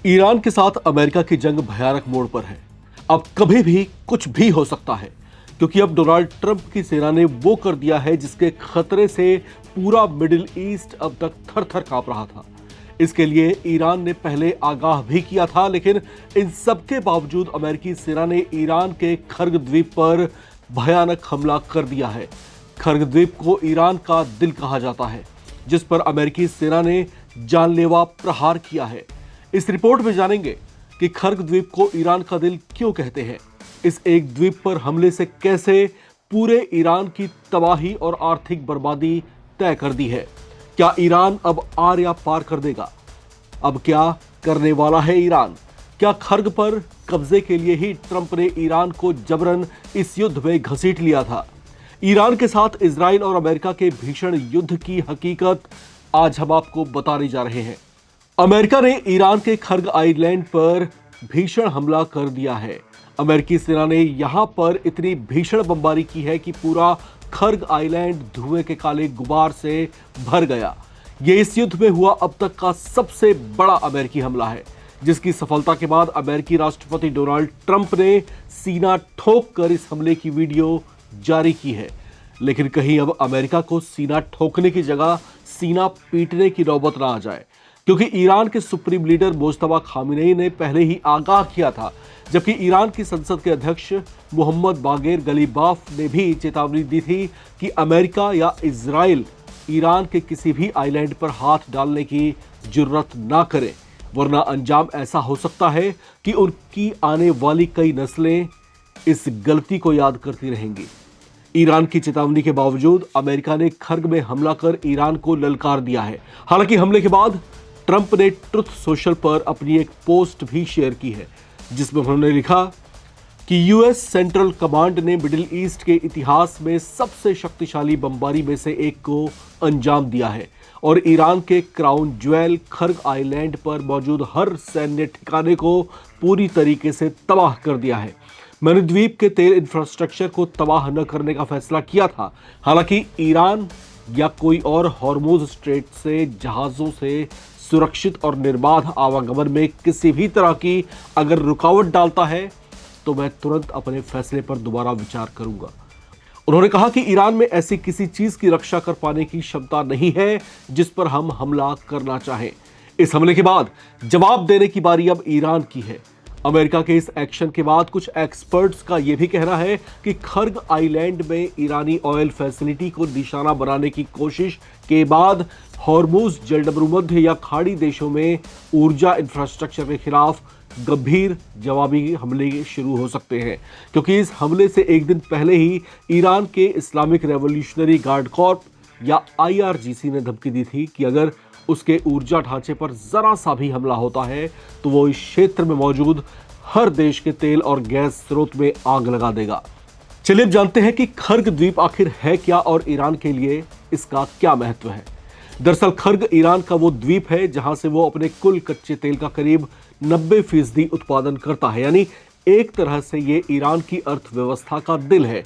Iran के साथ America की जंग भयानक मोड़ पर है। अब कभी भी कुछ भी हो सकता है, क्योंकि अब डोनाल्ड ट्रंप की सेना ने वो कर दिया है जिसके खतरे से पूरा मिडिल ईस्ट अब तक थर थर कांप रहा था। इसके लिए ईरान ने पहले आगाह भी किया था, लेकिन इन सबके बावजूद अमेरिकी सेना ने ईरान के खर्ग द्वीप पर भयानक हमला कर दिया है। खर्ग द्वीप को ईरान का दिल कहा जाता है, जिस पर अमेरिकी सेना ने जानलेवा प्रहार किया है। इस रिपोर्ट में जानेंगे कि खर्ग द्वीप को ईरान का दिल क्यों कहते हैं, इस एक द्वीप पर हमले से कैसे पूरे ईरान की तबाही और आर्थिक बर्बादी तय कर दी है। क्या ईरान अब आर या पार कर देगा? अब क्या करने वाला है ईरान? क्या खर्ग पर कब्जे के लिए ही ट्रंप ने ईरान को जबरन इस युद्ध में घसीट लिया था? ईरान के साथ इजराइल और अमेरिका के भीषण युद्ध की हकीकत आज हम आपको बताने जा रहे हैं। अमेरिका ने ईरान के खर्ग आइलैंड पर भीषण हमला कर दिया है। अमेरिकी सेना ने यहां पर इतनी भीषण बमबारी की है कि पूरा खर्ग आइलैंड धुएं के काले गुबार से भर गया। यह इस युद्ध में हुआ अब तक का सबसे बड़ा अमेरिकी हमला है, जिसकी सफलता के बाद अमेरिकी राष्ट्रपति डोनाल्ड ट्रंप ने सीना ठोक कर इस हमले की वीडियो जारी की है। लेकिन कहीं अब अमेरिका को सीना ठोकने की जगह सीना पीटने की नौबत ना आ जाए, क्योंकि ईरान के सुप्रीम लीडर मुज्तबा खामेनेई ने पहले ही आगाह किया था, जबकि ईरान की संसद के अध्यक्ष मोहम्मद बागेर गलीबाफ ने भी चेतावनी दी थी कि अमेरिका या इजराइल ईरान के किसी भी आइलैंड पर हाथ डालने की जुर्रत ना करे, वरना अंजाम ऐसा हो सकता है कि उनकी आने वाली कई नस्लें इस गलती को याद करती रहेंगी। ईरान की चेतावनी के बावजूद अमेरिका ने खर्ग में हमला कर ईरान को ललकार दिया है। हालांकि हमले के बाद ट्रंप ने ट्रुथ सोशल पर अपनी एक पोस्ट भी शेयर की है, जिसमें उन्होंने लिखा कि यूएस सेंट्रल कमांड ने मिडिल ईस्ट के इतिहास में सबसे शक्तिशाली बमबारी में से एक को अंजाम दिया है और ईरान के क्राउन ज्वेल खर्ग आइलैंड पर मौजूद हर सैन्य ठिकाने को पूरी तरीके से तबाह कर दिया है। मैंने द्वीप के तेल इंफ्रास्ट्रक्चर को तबाह न करने का फैसला किया था। हालांकि ईरान या कोई और हॉर्मुज स्ट्रेट से जहाजों से सुरक्षित और निर्बाध आवागमन में किसी भी तरह की अगर रुकावट डालता है तो मैं तुरंत अपने फैसले पर दोबारा विचार करूंगा। उन्होंने कहा कि ईरान में ऐसी किसी चीज की रक्षा कर पाने की क्षमता नहीं है जिस पर हम हमला करना चाहें। इस हमले के बाद जवाब देने की बारी अब ईरान की है। अमेरिका के इस एक्शन के बाद कुछ एक्सपर्ट्स का यह भी कहना है कि खर्ग आइलैंड में ईरानी ऑयल फैसिलिटी को निशाना बनाने की कोशिश के बाद हॉर्मुज जलभूमध्य या खाड़ी देशों में ऊर्जा इंफ्रास्ट्रक्चर के खिलाफ गंभीर जवाबी हमले शुरू हो सकते हैं, क्योंकि इस हमले से एक दिन पहले ही ईरान के इस्लामिक रेवोल्यूशनरी गार्ड कॉर्प या IRGC ने धमकी दी थी कि अगर उसके ऊर्जा ढांचे पर जरा सा भी हमला होता है तो वो इस क्षेत्र में मौजूद हर देश के तेल और गैस स्रोत में आग लगा देगा। चलिए अब जानते हैं कि खर्ग द्वीप आखिर है क्या और ईरान के लिए इसका क्या महत्व है। दरअसल खर्ग ईरान का वो द्वीप है जहां से वो अपने कुल कच्चे तेल का करीब 90% उत्पादन करता है, यानी एक तरह से ये ईरान की अर्थव्यवस्था का दिल है।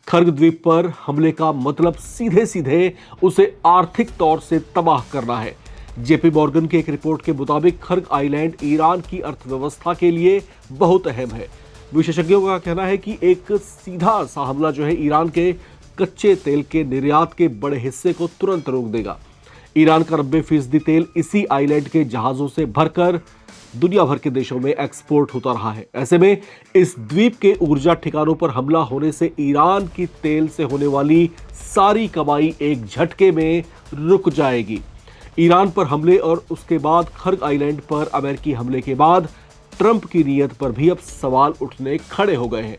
खर्ग द्वीप पर हमले का मतलब सीधे सीधे उसे आर्थिक तौर से तबाह करना है। जेपी मॉर्गन की एक रिपोर्ट के मुताबिक खर्ग आइलैंड ईरान की अर्थव्यवस्था के लिए बहुत अहम है। विशेषज्ञों का कहना है कि एक सीधा सा हमला जो है ईरान के कच्चे तेल के निर्यात के बड़े हिस्से को तुरंत रोक देगा। ईरान का 90% तेल इसी आइलैंड के जहाजों से भरकर दुनिया भर के देशों में एक्सपोर्ट होता रहा है। ऐसे में इस द्वीप के ऊर्जा ठिकानों पर हमला होने से ईरान की तेल से होने वाली सारी कमाई एक झटके में रुक जाएगी। ईरान पर हमले और उसके बाद खर्ग आइलैंड पर अमेरिकी हमले के बाद ट्रंप की नीयत पर भी अब सवाल उठने खड़े हो गए हैं।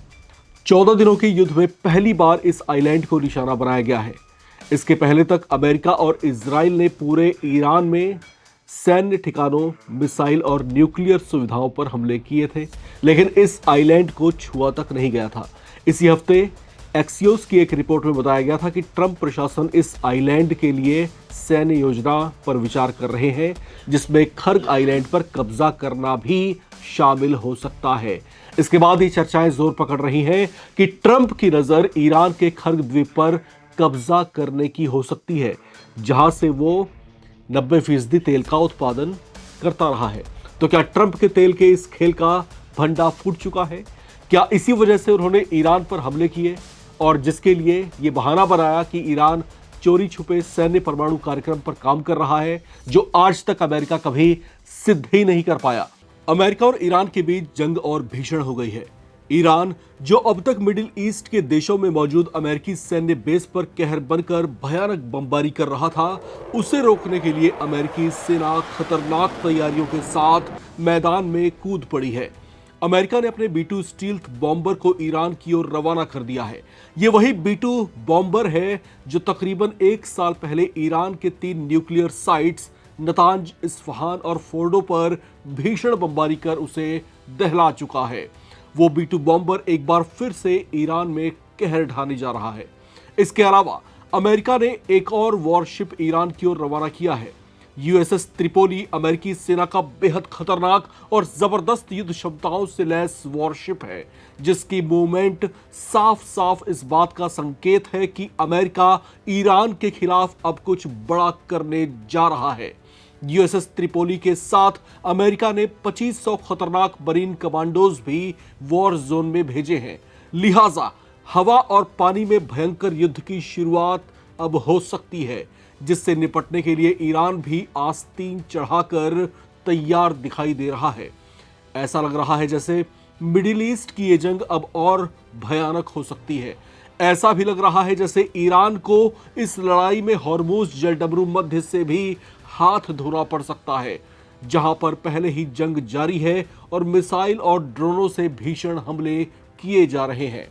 14 दिनों के युद्ध में पहली बार इस आइलैंड को निशाना बनाया गया है। इसके पहले तक अमेरिका और इजराइल ने पूरे ईरान में सैन्य ठिकानों, मिसाइल और न्यूक्लियर सुविधाओं पर हमले किए थे, लेकिन इस आइलैंड को छुआ तक नहीं गया था। इसी हफ्ते एक्सियोस की एक रिपोर्ट में बताया गया था कि ट्रंप प्रशासन इस आइलैंड के लिए सैन्य योजना पर विचार कर रहे हैं, जिसमें खर्ग आइलैंड पर कब्जा करना भी शामिल हो सकता है। इसके बाद ही चर्चाएं जोर पकड़ रही हैं कि ट्रंप की नजर ईरान के खर्ग द्वीप पर कब्जा करने की हो सकती है, जहां से वो 90% तेल का उत्पादन करता रहा है। तो क्या ट्रंप के तेल के इस खेल का भंडा फूट चुका है? क्या इसी वजह से उन्होंने ईरान पर हमले किए और जिसके लिए ये बहाना बनाया कि ईरान चोरी छुपे सैन्य परमाणु कार्यक्रम पर काम कर रहा है, जो आज तक अमेरिका कभी सिद्ध ही नहीं कर पाया। अमेरिका और ईरान के बीच जंग और भीषण हो गई है। ईरान, जो अब तक मिडिल ईस्ट के देशों में मौजूद अमेरिकी सैन्य बेस पर कहर बनकर भयानक बमबारी कर रहा था, उसे रोकने के लिए अमेरिकी सेना खतरनाक तैयारियों के साथ मैदान में कूद पड़ी है। अमेरिका ने अपने B-2 स्टील्थ बॉम्बर को ईरान की ओर रवाना कर दिया है। ये वही B-2 बॉम्बर है जो तकरीबन 1 साल पहले ईरान के 3 न्यूक्लियर साइट्स नतांज, इस्फहान और फोर्डो पर भीषण बमबारी कर उसे दहला चुका है। वो B-2 बॉम्बर एक बार फिर से ईरान में कहर ढाने जा रहा है। इसके अलावा अमेरिका ने एक और वॉरशिप ईरान की ओर रवाना किया है। USS त्रिपोली अमेरिकी सेना का बेहद खतरनाक और जबरदस्त युद्ध क्षमताओं से लैस वॉरशिप है, जिसकी मूवमेंट साफ साफ इस बात का संकेत है कि अमेरिका ईरान के खिलाफ अब कुछ बड़ा करने जा रहा है। USS त्रिपोली के साथ अमेरिका ने 2500 खतरनाक मरीन कमांडोज भी वॉर जोन में भेजे हैं। लिहाजा हवा और पानी में भयंकर युद्ध की शुरुआत अब हो सकती है, जिससे निपटने के लिए ईरान भी आस्तीन चढ़ाकर तैयार दिखाई दे रहा है। ऐसा लग रहा है जैसे मिडिल ईस्ट की ये जंग अब और भयानक हो सकती है। ऐसा भी लग रहा है जैसे ईरान को इस लड़ाई में हॉर्मुज जलडमरू मध्य से भी हाथ धोना पड़ सकता है, जहां पर पहले ही जंग जारी है और मिसाइल और ड्रोनों से भीषण हमले किए जा रहे हैं।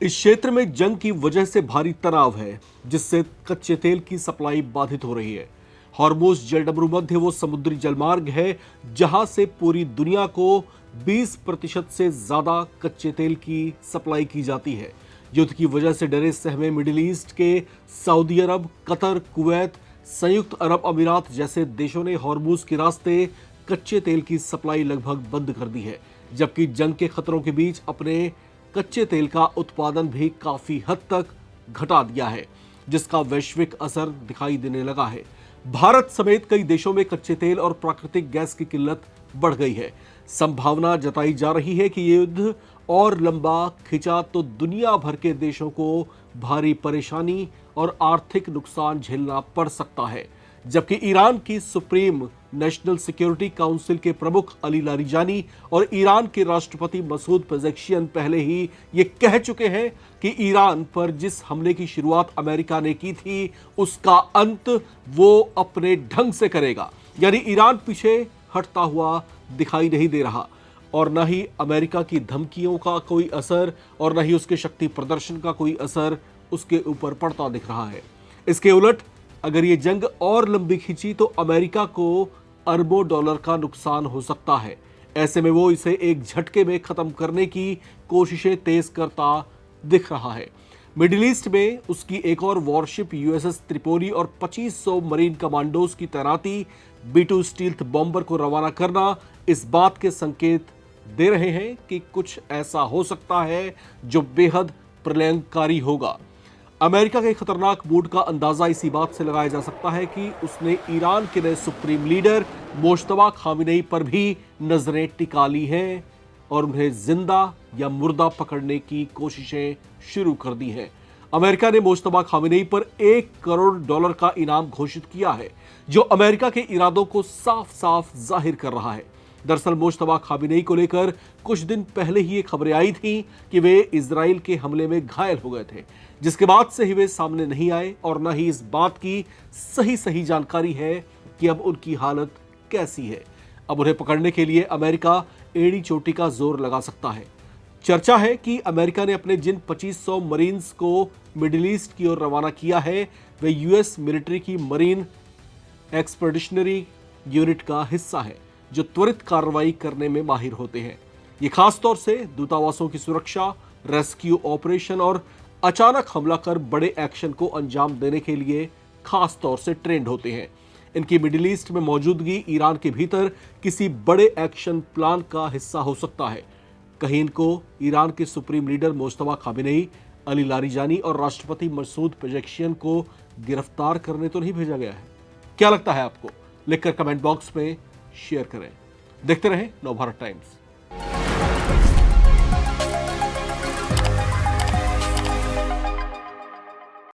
इस क्षेत्र में जंग की वजह से भारी तनाव है, जिससे कच्चे तेल की सप्लाई बाधित हो रही है। हॉर्मुज जलडमरू मध्य वो समुद्री जलमार्ग है जहां से पूरी दुनिया को 20% से ज्यादा कच्चे तेल की सप्लाई की जाती है। युद्ध की वजह से डरे सहमे मिडिल ईस्ट के सऊदी अरब, कतर, कुवैत, संयुक्त अरब अमीरात जैसे देशों ने हॉर्मुज के रास्ते कच्चे तेल की सप्लाई लगभग बंद कर दी है, जबकि जंग के खतरों के बीच अपने कच्चे तेल का उत्पादन भी काफी हद तक घटा दिया है, जिसका वैश्विक असर दिखाई देने लगा है। भारत समेत कई देशों में कच्चे तेल और प्राकृतिक गैस की किल्लत बढ़ गई है। संभावना जताई जा रही है कि ये युद्ध और लंबा खिंचा तो दुनिया भर के देशों को भारी परेशानी और आर्थिक नुकसान झेलना पड़ सकता है। जबकि ईरान की सुप्रीम नेशनल सिक्योरिटी काउंसिल के प्रमुख अली लारिजानी और ईरान के राष्ट्रपति मसूद पेजेश्कियान पहले ही ये कह चुके हैं कि ईरान पर जिस हमले की शुरुआत अमेरिका ने की थी, उसका अंत वो अपने ढंग से करेगा। यानी ईरान पीछे हटता हुआ दिखाई नहीं दे रहा और न ही अमेरिका की धमकियों का कोई असर और न ही उसके शक्ति प्रदर्शन का कोई असर उसके ऊपर पड़ता दिख रहा है। इसके उलट अगर ये जंग और लंबी खींची तो अमेरिका को अरबों डॉलर का नुकसान हो सकता है। ऐसे में वो इसे एक झटके में खत्म करने की कोशिशें तेज करता दिख रहा है। मिडिल ईस्ट में उसकी एक और वॉरशिप USS त्रिपोली और 2500 मरीन कमांडोज की तैनाती, B-2 स्टील्थ बॉम्बर को रवाना करना इस बात के संकेत दे रहे हैं कि कुछ ऐसा हो सकता है जो बेहद प्रलयंकारी होगा। अमेरिका के खतरनाक मूड का अंदाजा इसी बात से लगाया जा सकता है कि उसने ईरान के नए सुप्रीम लीडर मोज्तबा खामिनेई पर भी नजरें टिका ली हैं और उन्हें जिंदा या मुर्दा पकड़ने की कोशिशें शुरू कर दी हैं। अमेरिका ने मोज्तबा खामिनेई पर $1 करोड़ का इनाम घोषित किया है, जो अमेरिका के इरादों को साफ साफ जाहिर कर रहा है। दरअसल मोज्तबा खामिनेई को लेकर कुछ दिन पहले ही ये खबरें आई थी कि वे इजराइल के हमले में घायल हो गए थे, जिसके बाद से ही वे सामने नहीं आए और न ही इस बात की सही जानकारी है कि अब उनकी हालत कैसी है। अब उन्हें पकड़ने के लिए अमेरिका एड़ी चोटी का जोर लगा सकता है। चर्चा है कि अमेरिका ने अपने जिन 2500 मरीन्स को मिडिल ईस्ट की ओर रवाना किया है, वे US मिलिट्री की मरीन एक्सपेडिशनरी यूनिट का हिस्सा है, जो त्वरित कार्रवाई करने में माहिर होते हैं। ये खास तौर से दूतावासों की सुरक्षा, रेस्क्यू ऑपरेशन और अचानक हमला कर बड़े एक्शन को अंजाम देने के लिए खास तौर से ट्रेंड होते हैं। इनकी मिडिल ईस्ट में मौजूदगी ईरान के भीतर किसी बड़े एक्शन प्लान का हिस्सा हो सकता है। कहीं इनको ईरान के supreme leader Mojtaba Khamenei, Ali Larijani और राष्ट्रपति मसूद पेजेश्कियान को गिरफ्तार करने तो नहीं भेजा गया है? क्या लगता है आपको? लिखकर कमेंट बॉक्स में शेयर करें। देखते रहें नवभारत टाइम्स।